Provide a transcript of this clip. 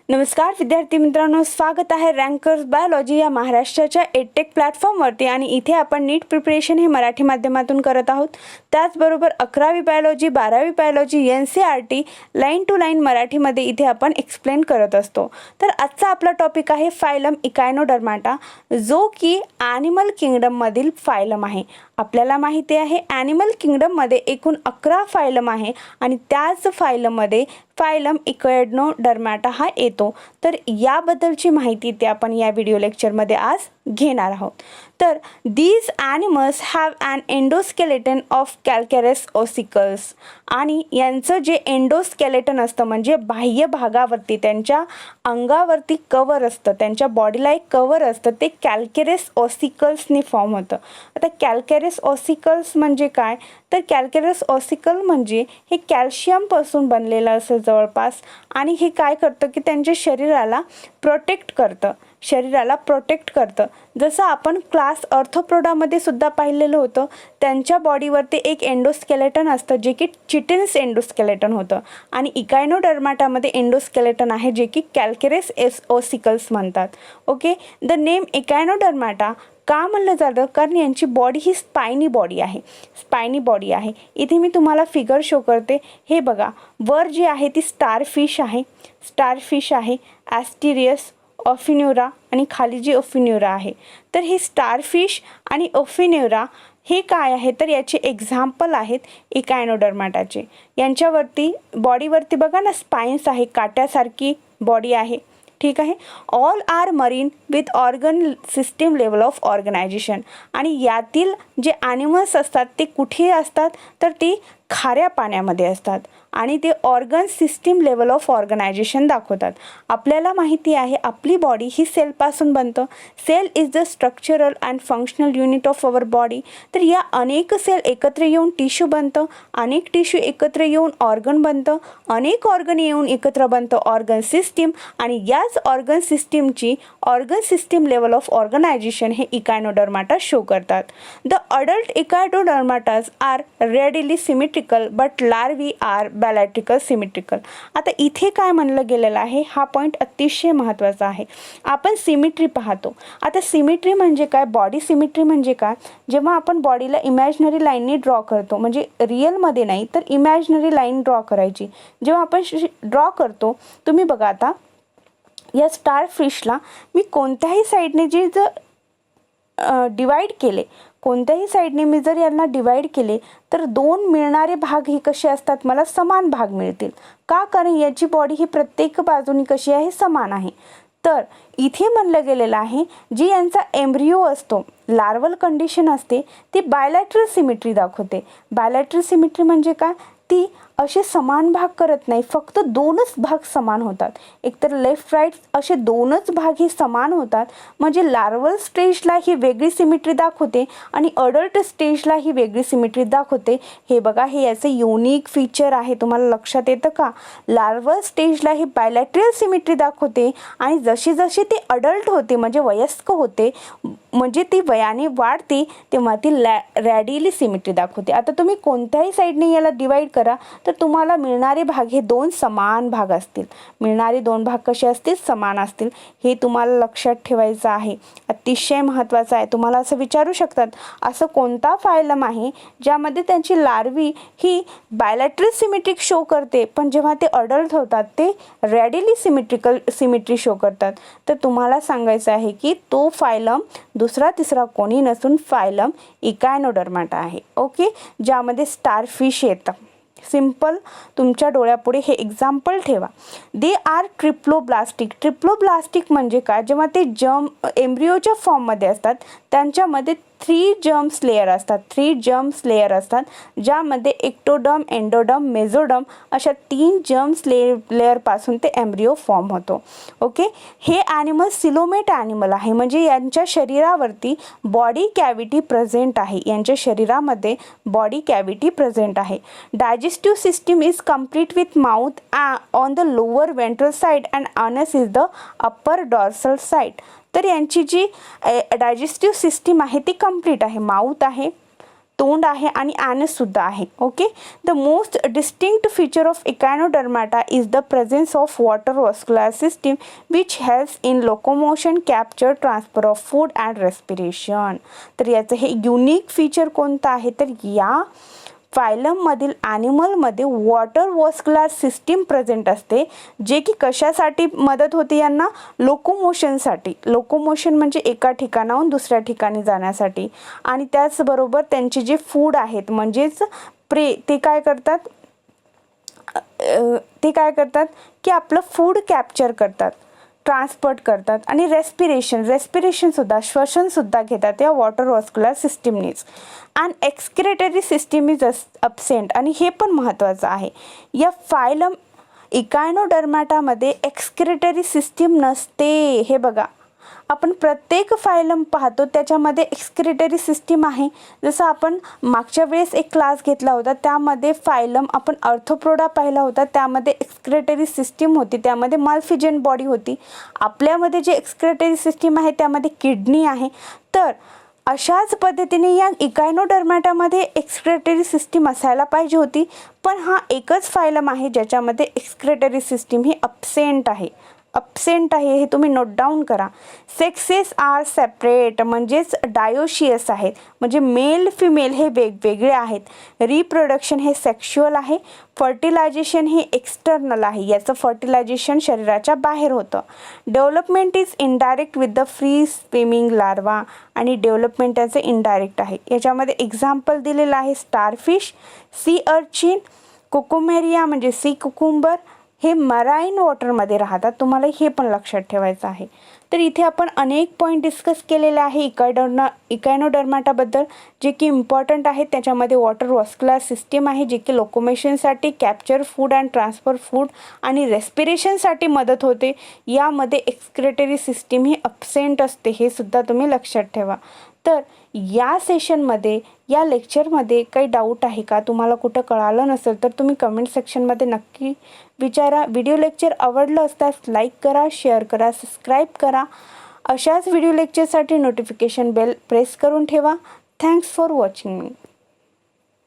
नमस्कार विद्यार्थी मित्रांनो, स्वागत आहे रँकर्स बायोलॉजी या महाराष्ट्राच्या एडटेक प्लॅटफॉर्मवरती। आणि इथे आपण नीट प्रिपरेशन हे मराठी माध्यमातून करत आहोत। त्याचबरोबर 11वी बायोलॉजी, 12वी biology, NCERT line to line मराठीमध्ये इथे आपण एक्सप्लेन करत असतो। तर आजचा आपला टॉपिक आहे फायलम इकायनोडर्माटा, जो की ॲनिमल किंगडममधील फायलम आहे। आपल्याला माहिती आहे ॲनिमल किंगडममध्ये एकूण 11 फायलम आहे आणि त्याच फायलममध्ये फायलम इकायनोडर्माटा हा येतो। तर याबद्दलची माहिती ते आपण या व्हिडिओ लेक्चरमध्ये आज घेणार आहोत। तर these animals have an endoskeleton of calcareous ossicles, आणि यांचं जे एंडोस्केलेटन असतं म्हणजे बाह्य भागावरती त्यांच्या अंगावरती कवर असतं, त्यांच्या बॉडीला एक कवर असतं, ते कॅल्केरस ऑसिकल्सनी फॉर्म होतं। आता कॅल्केरस ऑसिकल्स म्हणजे काय, तर कॅल्केरस ऑसिकल म्हणजे हे कॅल्शियमपासून बनलेलं असं जवळपास, आणि हे काय करतं की त्यांच्या शरीराला प्रोटेक्ट करतं, जसं आपण क्लास ऑर्थोपोडामध्ये सुद्धा पाहिलेलं होतं। त्यांच्या बॉडीवरती एक एंडोस्केलेटन असतं जे की चिटिन्स एंडोस्केलेटन होतं, आणि इकायनोडर्माटामध्ये एंडोस्केलेटन आहे जे की कॅल्केरस ऑसिकल्स म्हणतात। ओके, द नेम इकायनोडर्माटा का म्हणलं जातं, कारण यांची बॉडी ही स्पायनी बॉडी आहे। इथे मी तुम्हाला फिगर शो करते, हे बघा, वर जी आहे ती स्टारफिश आहे, ॲस्टेरियस, ऑफिन्युरा, आणि खाली जी ओफिन्युरा आहे। तर हे स्टारफिश आणि ओफिन्युरा हे काय आहे, तर याचे एक्झाम्पल आहेत इकायनोडर्माटाचे। यांच्यावरती बॉडीवरती बघा ना स्पाइन्स आहे, काट्यासारखी बॉडी आहे, ठीक आहे। All are marine with organ system level of organisation, आणि यातील जे ॲनिमल्स असतात ते कुठे असतात, तर ती खाऱ्या पाण्यामध्ये असतात, आणि ते organ system level of organisation दाखवतात। आपल्याला माहिती आहे आपली बॉडी ही सेलपासून बनतं। Cell is the structural and functional unit of our body. तर या अनेक सेल एकत्र येऊन टिश्यू बनतं, अनेक टिश्यू एकत्र येऊन ऑर्गन बनतं, अनेक ऑर्गन येऊन एकत्र बनतं ऑर्गन सिस्टीम, आणि याच ऑर्गन सिस्टीमची organ system level of organization हे इकायनोडर्माटा शो करतात। The adult echinodermatas are radially symmetrical but larvae are bilateral symmetrical. आता इथे काय म्हणलं गेलेलं आहे, हा पॉईंट अतिशय महत्त्वाचा आहे। आपण सिमेट्री पाहतो। आता सिमेट्री म्हणजे काय, बॉडी सिमेट्री म्हणजे काय, जेव्हा आपण बॉडीला इमॅजिनरी लाईननी ड्रॉ करतो, म्हणजे रिअलमध्ये नाही तर इमॅजिनरी लाईन ड्रॉ करायची। जेव्हा आपण ड्रॉ करतो, तुम्ही बघा आता या स्टारफिशला मी कोणत्याही साईडने जे डिवाइड केले, कोणत्याही साईडने मी जर यांना डिवाइड केले तर दोन मिळणारे भाग हे कसे असतात, मला समान भाग मिळतील। का, कारण याची बॉडी ही प्रत्येक बाजूनी कशी आहे, समान आहे। तर इथे म्हणलं गेलेलं आहे जी यांचा एम्ब्रियो असतो, लार्वल कंडिशन असते, ती बायलॅटरल सिमेट्री दाखवते। बायलॅटरल सिमेट्री म्हणजे काय, ती असे समान भाग करत नाही, फक्त दोनच भाग समान होतात, एकतर लेफ्ट राईट असे दोनच भाग हे समान होतात, म्हणजे लार्वल स्टेजला ही वेगळी सिमेट्री दाखवते आणि अडल्ट स्टेजला ही वेगळी सिमेट्री दाखवते। हे बघा, हे याचे युनिक फीचर आहे, तुम्हाला लक्षात येतं का। लार्वल स्टेजला ही बायलॅटरल सिमेट्री दाखवते, आणि जशी जशी ती अडल्ट होते म्हणजे वयस्क होते, म्हणजे ती वयाने वाढते, तेव्हा ती रॅडिली सिमेट्री दाखवते। आता तुम्ही कोणत्याही साईडने याला डिवाइड करा तर तुम्हाला मिळणारे भाग हे दोन समान भाग असतील, मिळणारे दोन भाग कसे असतील, समान असतील। हे तुम्हाला लक्षात ठेवायचं आहे, अतिशय महत्त्वाचं आहे। तुम्हाला असं विचारू शकतात, असं कोणता फायलम आहे ज्यामध्ये त्यांची लार्वी ही बायलॅटरल सिमेट्रिक शो करते, पण जेव्हा ते अडल्ट होतात ते रॅडिली सिमेट्री शो करतात। तर तुम्हाला सांगायचं आहे की तो फायलम दुसरा तिसरा कोणी नसून फायलम इकायनोडर्माटा आहे। ओके, ज्यामध्ये स्टारफिश येतं। सिंपल, तुमच्या डोळ्यापुढे हे एक्झाम्पल ठेवा। दे आर ट्रिप्लोब्लास्टिक म्हणजे काय, जेव्हा ते एम्ब्रियोच्या फॉर्ममध्ये असतात त्यांच्यामध्ये 3 जर्म्स लेयर असतात, ज्यामध्ये एक्टोडर्म, एंडोडर्म, मेझोडर्म अशा 3 जर्म्स लेयरपासून ते एम्ब्रियो फॉर्म होतो। ओके, हे ॲनिमल सिलोमेट ॲनिमल आहे, म्हणजे यांच्या शरीरावरती बॉडी कॅव्हिटी प्रेझेंट आहे, यांच्या शरीरामध्ये बॉडी कॅव्हिटी प्रेझेंट आहे। Digestive system is complete with mouth on the lower ventral side and Anas is the upper dorsal side. तर यांची जी डायजेस्टिव्ह सिस्टीम आहे ती कंप्लीट आहे, माउथ आहे, तोंड आहे आणि ॲनससुद्धा आहे. Okay, the most distinct feature of echinodermata is the presence of water vascular system which helps in locomotion, capture, transfer of food and respiration. तर याचं हे युनिक फीचर कोणतं आहे, तर या फायलममधील ॲनिमलमध्ये वॉटर व्हॅस्क्युलर सिस्टीम प्रेझेंट असते, जे की कशासाठी मदत होते यांना, लोकोमोशनसाठी. लोकोमोशन म्हणजे एका ठिकाणाहून दुसऱ्या ठिकाणी जाण्यासाठी. आणि त्याचबरोबर त्यांचे जे फूड आहेत म्हणजेच प्रे, ते काय करतात की आपलं फूड कॅप्चर करतात, ट्रान्सपोर्ट करतात. आणि रेस्पिरेशनसुद्धा, श्वसनसुद्धा घेतात या वॉटर व्हॅस्क्युलर सिस्टीमनीच. And excretory system is absent, आणि हे पण महत्त्वाचं आहे, या फायलम इकायनोडर्माटामध्ये एक्सक्रेटरी सिस्टीम नसते. हे बघा, आपण प्रत्येक फायलम पाहतो त्याच्यामध्ये एक्सक्रेटरी सिस्टीम आहे. जसं आपण मागच्या वेळेस एक क्लास घेतला होता, त्यामध्ये फायलम आपण अर्थोप्रोडा पाहिला होता, त्यामध्ये एक्सक्रेटरी सिस्टीम होती, त्यामध्ये माल्फिजन बॉडी होती. आपल्यामध्ये जे एक्सक्रेटरी सिस्टीम आहे त्यामध्ये किडनी आहे. तर अशाच पद्धतीने या इकायनोडर्माटामध्ये एक्सक्रेटरी सिस्टीम असायला पाहिजे होती, पण हा एकच फायलम आहे ज्याच्यामध्ये एक्सक्रेटरी सिस्टीम ही अब्सेंट आहे. हे तुम्ही नोट डाऊन करा. सेक्सेस आर सेपरेट, म्हणजेच डायोशियस आहेत, म्हणजे मेल फिमेल हे वेगवेगळे आहेत. रिप्रोडक्शन हे सेक्शुअल आहे. फर्टिलायझेशन हे एक्सटर्नल आहे, याचं फर्टिलायझेशन शरीराच्या बाहेर होतं. Development is indirect with the free swimming larva, आणि डेव्हलपमेंट याचं इनडायरेक्ट आहे. याच्यामध्ये एक्झाम्पल दिलेलं आहे स्टारफिश, सी अर्चिन, कोकोमेरिया म्हणजे सी कुकुंबर, हे मराईन वॉटरमध्ये राहतात. तुम्हाला हे पण लक्षात ठेवायचं आहे. तर इथे आपण अनेक पॉईंट डिस्कस केलेले आहे इकायनोडर्माटाबद्दल, जे की इम्पॉर्टंट आहेत. त्याच्यामध्ये वॉटर व्हॅस्क्युलर सिस्टीम आहे, जे की लोकोमोशनसाठी, capture food and transfer food आणि रेस्पिरेशनसाठी मदत होते. यामध्ये एक्सक्रेटरी सिस्टीम ही अब्सेंट असते, हे सुद्धा तुम्ही लक्षात ठेवा. तर या सेशनमध्ये, या लेक्चरमध्ये काही डाऊट आहे का, तुम्हाला कुठं कळालं नसेल तर तुम्ही कमेंट सेक्शनमध्ये नक्की विचारा. व्हिडिओ लेक्चर आवडलं असल्यास लाईक करा, शेअर करा, सबस्क्राईब करा. अशाच व्हिडिओ लेक्चरसाठी नोटिफिकेशन बेल प्रेस करून ठेवा. Thanks for watching me.